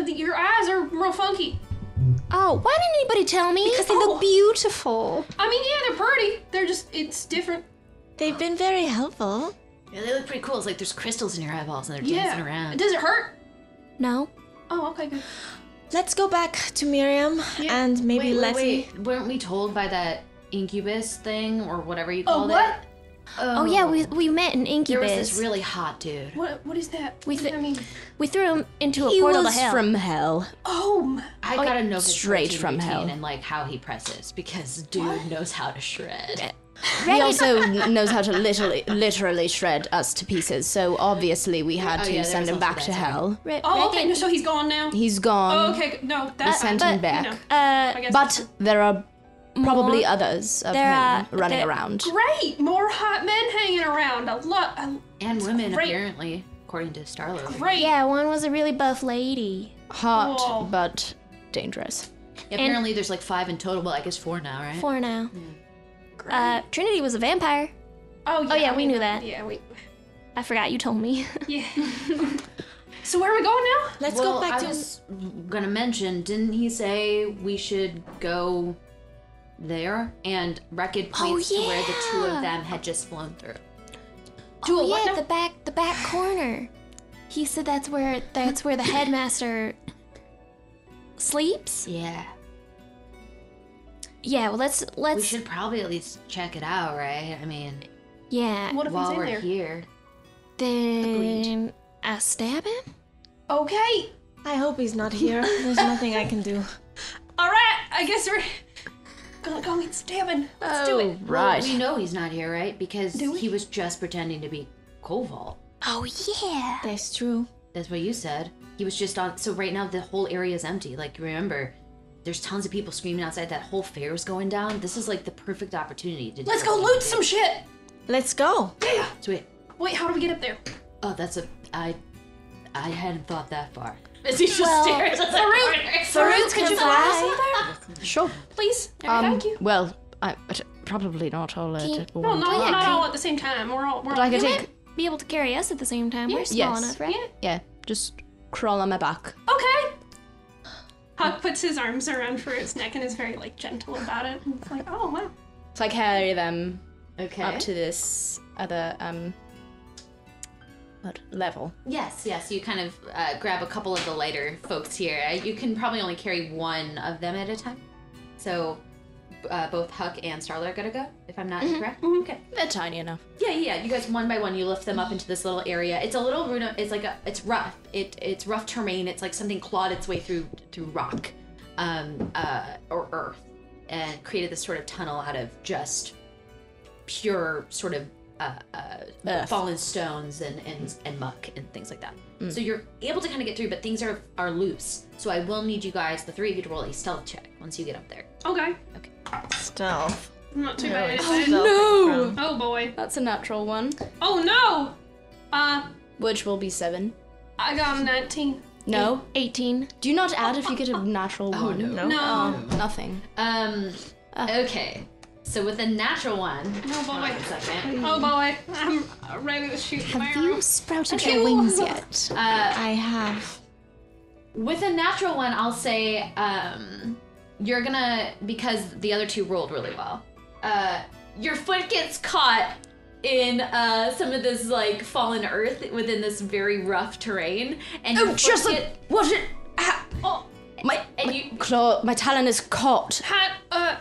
Your eyes are real funky. Oh, why didn't anybody tell me? Because they look beautiful. I mean, yeah, they're pretty. They're just, it's different. They've been very helpful. Yeah, they look pretty cool. It's like there's crystals in your eyeballs and they're dancing around. Does it hurt? No. Oh, okay, good. Let's go back to Miriam and maybe Lettie. Wait. Weren't we told by that incubus thing or whatever you called what? it? Oh yeah, we met in There Incubus. was this really hot dude. What is that? We What does that mean? We threw him into a He portal was to hell. from hell. Oh, I gotta know his straight protein from routine hell. and like how he presses because dude knows how to shred. He also knows how to literally shred us to pieces. So obviously we had to send him back to hell. oh, okay. So he's gone now. He's gone. Oh, okay. No, We that's sent him back. You know, I guess But there are probably others of him running there- around. great. More hot men hanging around. A lot. And women great. apparently, according to Starla. Great. Yeah, one was a really buff lady. Hot, Whoa. but dangerous. Yeah, apparently there's like 5 in total, but I guess 4 now, right? 4 now. Trinity was a vampire. Oh yeah. yeah, we knew that. Yeah, I forgot you told me. Yeah. So where are we going now? Let's Well, go back I to. was gonna mention, didn't he say we should go there? And Rekid points to where the 2 of them had just flown through. Do a Oh what yeah, now? the back corner. He said that's where the headmaster sleeps. Yeah. Yeah, well let's We should probably at least check it out, right? I mean, yeah. What if he's while in we're there? here. Then I stab him. Okay. I hope he's not here. There's nothing I can do. All right. I guess we're gonna go get stabbing. Let's do it. Right. Well, we know he's not here, right? Because Do we? he was just pretending to be Koval. Oh yeah. That's true. That's what you said. He was just on. So right now the whole area is empty. Like remember, there's tons of people screaming outside. That whole fair's going down. This is like the perfect opportunity to. Let's do go what we loot need to some do. shit. Let's go. Yeah. Sweet. Wait, how do we get up there? Oh, that's a. I hadn't thought that far. As he just Well, stares at the corner. Faroot, could you fly? Sure. Please. Thank you. Well, probably not all at Can- once. No, not yeah, all at the same time. We're all. But I can You take. might be able to carry us at the same time. We're small Yes. enough, right? Yeah, just crawl on my back. Okay. Huck puts his arms around Faroot's neck and is very like gentle about it. And it's like, oh wow. So I carry them Okay. up to this other level. Yes. You kind of grab a couple of the lighter folks here. You can probably only carry one of them at a time. So both Huck and Starla are gonna go, if I'm not incorrect. Okay. They're tiny enough. Yeah. You guys one by one, you lift them up into this little area. It's a little it's like it's rough. It's rough terrain. It's like something clawed its way through rock, or earth, and created this sort of tunnel out of just pure sort of Earth. fallen stones and muck and things like that. So you're able to kind of get through, but things are loose. So I will need you guys, the 3 of you, to roll a stealth check once you get up there. Okay. Stealth. I'm not too bad. No! Oh boy. That's a natural one. Oh no! Which will be 7. I got a 19. No. 18. Do you not add if you get a natural one? No. No. Nothing. Okay. So with a natural one. Oh boy. Hold on a second. Oh boy. I'm ready to shoot my Have arrow. you sprouted your wings yet? I have. With a natural one, I'll say you're gonna, because the other 2 rolled really well, your foot gets caught in some of this like fallen earth within this very rough terrain, and your foot My talon is caught.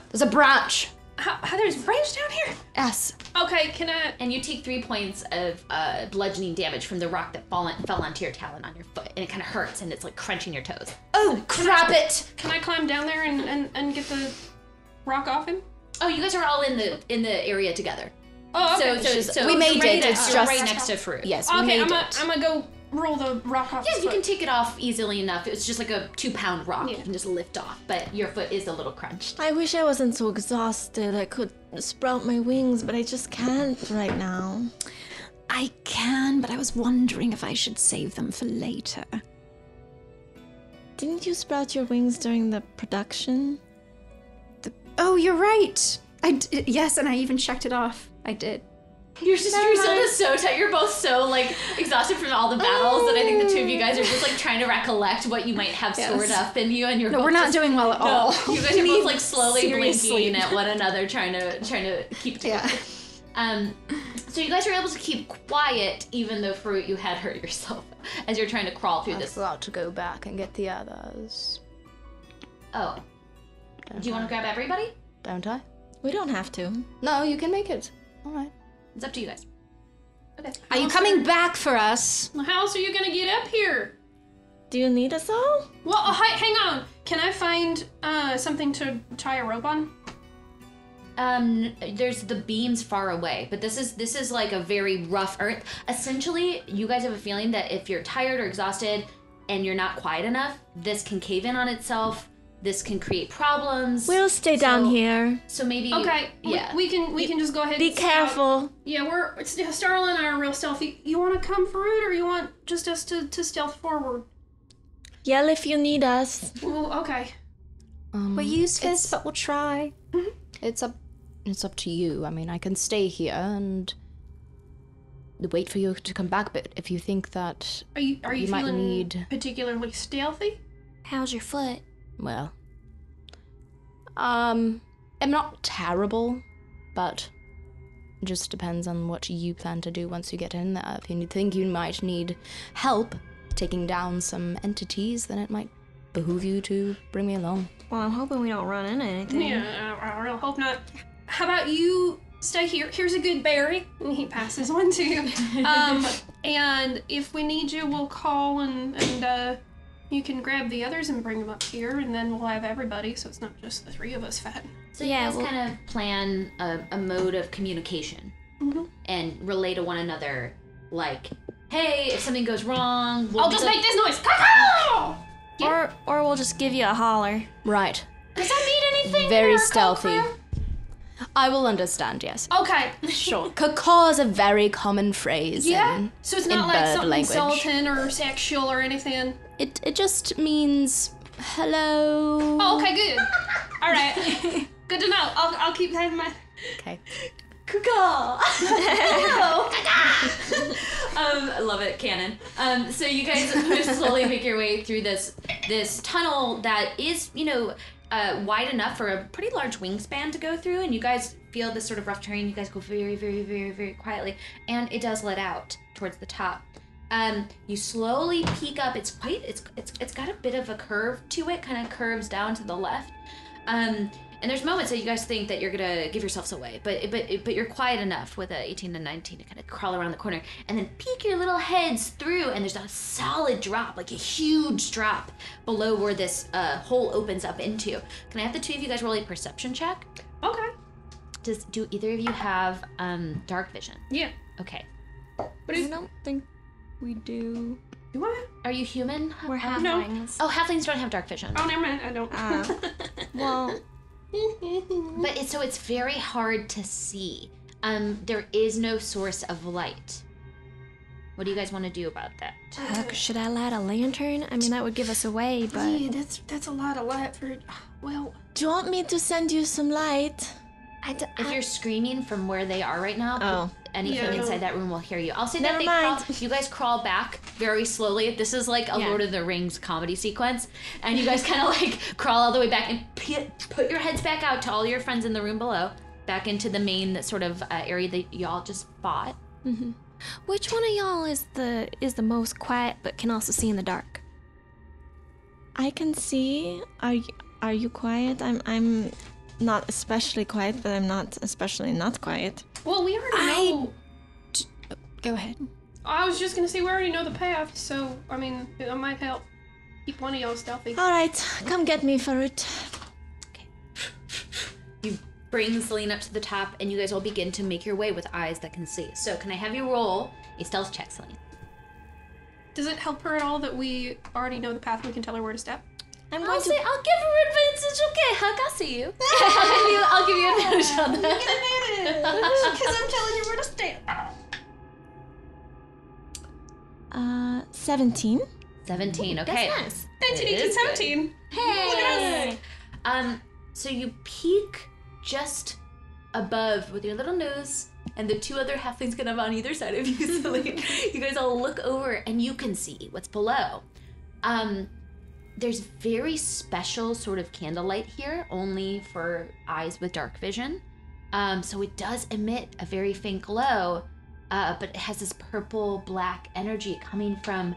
There's a branch. There's a branch down here? Yes. Okay, can I... and you take 3 points of bludgeoning damage from the rock that fell onto your talon on your foot, and it kind of hurts, and it's like crunching your toes. Oh, crap it! Can I climb down there and get the rock off him? Oh, you guys are all in the area together. Oh, okay. So we made it. It's It's just just right next to Fahroot. Yes, we Okay, made I'm it. gonna go roll the rock off. Yeah, his you foot. can take it off easily enough. It's just like a 2-pound rock. Yeah. You can just lift off, but your foot is a little crunched. I wish I wasn't so exhausted. I could sprout my wings, but I just can't right now. I can, but I was wondering if I should save them for later. Didn't you sprout your wings during the production? Oh, you're right. Yes, and I even checked it off. I did. You're so tight. You're both so like exhausted from all the battles that I think the 2 of you guys are just like trying to recollect what you might have stored up in you, and you're No, both we're not just, doing well at all. You guys are both like slowly Serious blinking sleep. at one another, trying to keep it together. So you guys are able to keep quiet, even though Fahroot, you had hurt yourself as you're trying to crawl through I've this. got to go back and get the others. Oh, do you want to grab everybody? Don't I? We don't have to. No, you can make it. All right. It's up to you guys. Okay. Are you coming back for us? How else are you gonna get up here? Do you need us all? Well, hang on. Can I find something to tie a rope on? There's the beams far away, but this is like a very rough earth. Essentially, you guys have a feeling that if you're tired or exhausted and you're not quiet enough, this can cave in on itself. This can create problems. We'll stay down here. So maybe Okay. yeah. We can just go ahead. Be and scout. careful. Yeah, Starla and I are real stealthy. You want to come Fahroot, or you want just us to stealth forward? Yell if you need us. Well, okay. We're useless, but we'll try. It's up to you. I mean, I can stay here and wait for you to come back, but if you think that Are you You might feeling need- particularly stealthy? How's your foot? well, I'm not terrible, but it just depends on what you plan to do once you get in there. If you think you might need help taking down some entities, then it might behoove you to bring me along. Well, I'm hoping we don't run into anything. Yeah, I really hope not. How about you stay here? Here's a good berry. And he passes one to you. And if we need you, we'll call and you can grab the others and bring them up here, and then we'll have everybody, so it's not just the 3 of us fat. So you guys kind of plan a mode of communication and relay to one another, like, hey, if something goes wrong, I'll just make this noise. Caw-caw! Or we'll just give you a holler. Right. Does that mean anything? Very or stealthy. caw-caw? I will understand, yes. Okay. Sure. Caw is a very common phrase in, So it's in not like bird something language. insulting or sexual or anything. It just means hello. Oh, okay, good. All right. Good to know. I'll keep that in mind. Okay. I love it, canon. So you guys slowly make your way through this tunnel that is, wide enough for a pretty large wingspan to go through, and you guys feel this sort of rough terrain. You guys go very, very, very, very quietly, and it does let out towards the top. You slowly peek up. It's got a bit of a curve to it, kind of curves down to the left. And there's moments that you guys think that you're gonna give yourselves away, but you're quiet enough with a 18 to 19 to kind of crawl around the corner and then peek your little heads through, and there's a solid drop, like a huge drop below where this hole opens up into. Can I have the 2 of you guys roll a perception check? Okay. Do either of you have dark vision? Yeah. Okay. I don't think we do. Do I? Are you human? We're halflings. Oh, halflings don't have dark vision. Oh, never mind. I don't. Well, But it's very hard to see. There is no source of light. What do you guys want to do about that? Should I light a lantern? I mean, that would give us away, but... Yeah, that's a lot of light for... Well... Do you want me to send you some light? If you're screaming from where they are right now, anything inside that room will hear you. I'll say that you guys crawl back very slowly. This is like a Lord of the Rings comedy sequence. And you guys kind of like crawl all the way back and put your heads back out to all your friends in the room below. Back into the main sort of area that y'all just fought. Mm-hmm. Which one of y'all is the most quiet but can also see in the dark? I can see. Are you quiet? I'm not especially quiet, but I'm not especially not quiet. Well, we already know. Go ahead. I was just gonna say we already know the path, so I mean it might help keep one of y'all stealthy. All right, come get me, Fahroot. Okay. You bring Celine up to the top, and you guys all begin to make your way with eyes that can see. So can I have you roll a stealth check, Celine? Does it help her at all that we already know the path and we can tell her where to step? I'll give her advantage. Okay, Huck, I'll see you. I'll give you advantage on that. Because I'm telling you where to stand. 17. 17, okay. That's nice. 19, 18, 17. Hey! So you peek just above with your little nose, and the two other halflings kind of on either side of you, Celine. You guys all look over, and you can see what's below. There's very special sort of candlelight here, only for eyes with dark vision. So it does emit a very faint glow, but it has this purple-black energy coming from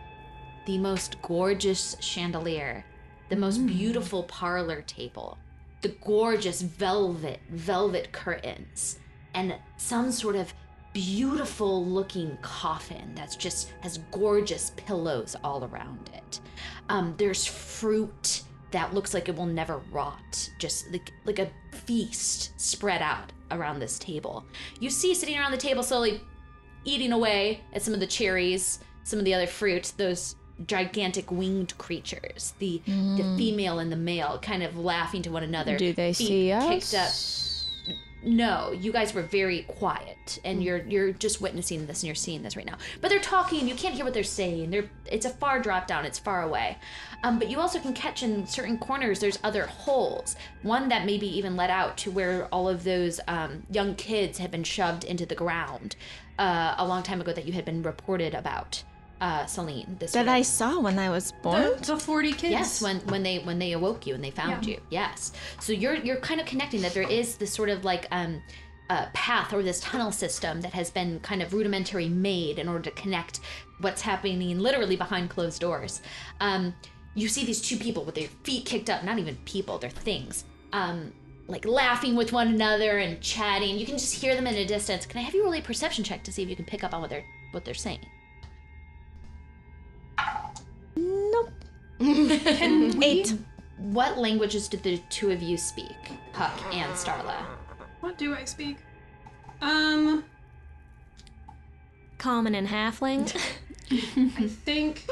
the most gorgeous chandelier, the most beautiful parlor table, the gorgeous velvet curtains, and some sort of beautiful-looking coffin that's just has gorgeous pillows all around it. There's fruit that looks like it will never rot, just like a feast spread out around this table. You see sitting around the table slowly eating away at some of the cherries, some of the other fruit, those gigantic winged creatures, the female and the male kind of laughing to one another. Do they see us? Kicked up. No, you guys were very quiet, and you're just witnessing this, and you're seeing this right now. But they're talking, you can't hear what they're saying. It's a far drop down, it's far away. But you also can catch in certain corners, there's other holes. One that maybe even led out to where all of those young kids had been shoved into the ground a long time ago that you had been reported about. Celine, that I saw when I was born. The 40 kids. Yes, when they awoke you and they found you. Yes. So you're kind of connecting that there is this sort of like path or this tunnel system that has been kind of rudimentary made in order to connect what's happening literally behind closed doors. You see these two people with their feet kicked up, not even people, they're things. Like laughing with one another and chatting. You can just hear them in a distance. Can I have you roll a perception check to see if you can pick up on what they're saying? Nope. 8. What languages did the two of you speak, Huck and Starla? What do I speak? Common and halfling. I think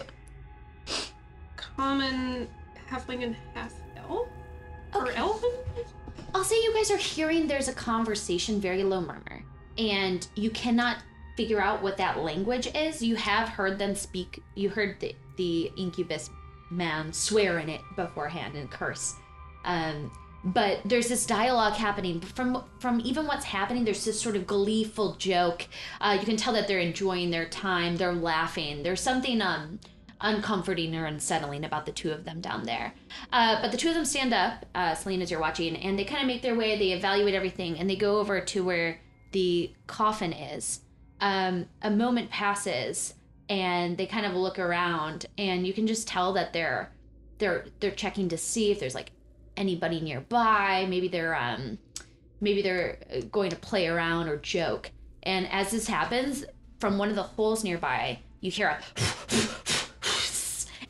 common, halfling, and half-elf? Or elven? I'll say you guys are hearing there's a conversation, very low murmur, and you cannot figure out what that language is. You have heard them speak. You heard the incubus man swear in it beforehand and curse. But there's this dialogue happening. From even what's happening, there's this sort of gleeful joke. You can tell that they're enjoying their time. They're laughing. There's something uncomforting or unsettling about the two of them down there. But the two of them stand up, Celine, as you're watching, and they kind of make their way. They evaluate everything, and they go over to where the coffin is. A moment passes, and they kind of look around, and you can just tell that they're checking to see if there's like anybody nearby. Maybe they're going to play around or joke. And as this happens, from one of the holes nearby, you hear a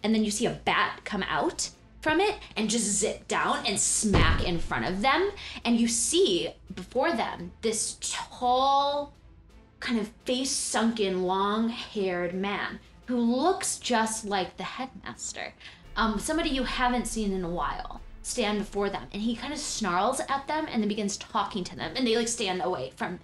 and then you see a bat come out from it and just zip down and smack in front of them. And you see before them this tall, kind of face-sunken, long-haired man who looks just like the headmaster. Somebody you haven't seen in a while. stand before them, and he kind of snarls at them and then begins talking to them, and they like stand away from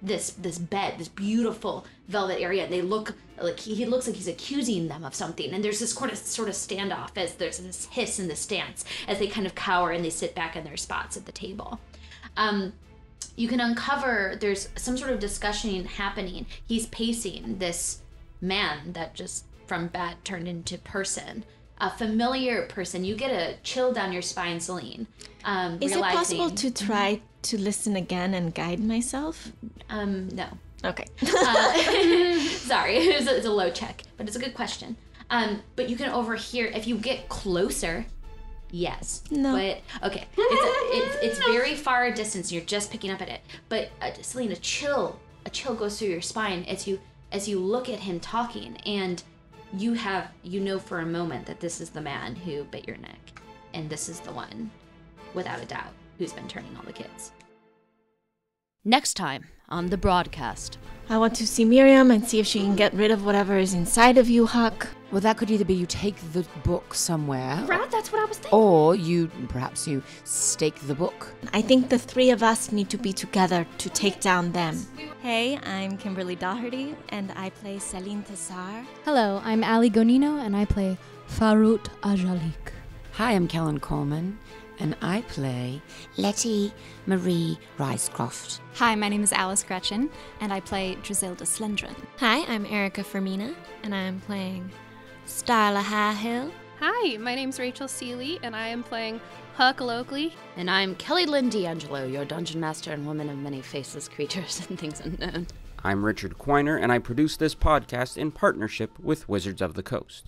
this bed, this beautiful velvet area, and they look like he looks like he's accusing them of something, and there's this sort of standoff as there's this hiss and this dance as they kind of cower and they sit back in their spots at the table. You can uncover there's some sort of discussion happening. He's pacing this man that just from bat turned into person. A familiar person. You get a chill down your spine, Celine. Is it possible to try to listen again and guide myself? No. Okay. Sorry, it's a low check, but it's a good question. But you can overhear if you get closer. Yes. No. But okay, it's very far a distance. You're just picking up at it. But Celine, a chill goes through your spine as you look at him talking, and you know for a moment that this is the man who bit your neck, and this is the one, without a doubt, who's been turning all the kids. Next time on the broadcast. I want to see Miriam and see if she can get rid of whatever is inside of you, Huck. Well, that could either be you take the book somewhere, Right, that's what I was thinking. or perhaps you stake the book. I think the three of us need to be together to take down them. Hey, I'm Kimberly Daugherty, and I play Celine Tessar. Hello, I'm Ali Gonino, and I play Fahroot Ajalik. Hi, I'm Kellen Coleman, and I play Lettie Marie Ricecroft. Hi, my name is Alice Greczyn, and I play Druzilda Slinderon. Hi, I'm Erika Fermina, and I'm playing Starla Highhill. Hi, my name's Rachel Seeley, and I am playing Huckle. And I'm Kelly Lynn D'Angelo, your dungeon master and woman of many faceless creatures and things unknown. I'm Richard Quiner, and I produce this podcast in partnership with Wizards of the Coast.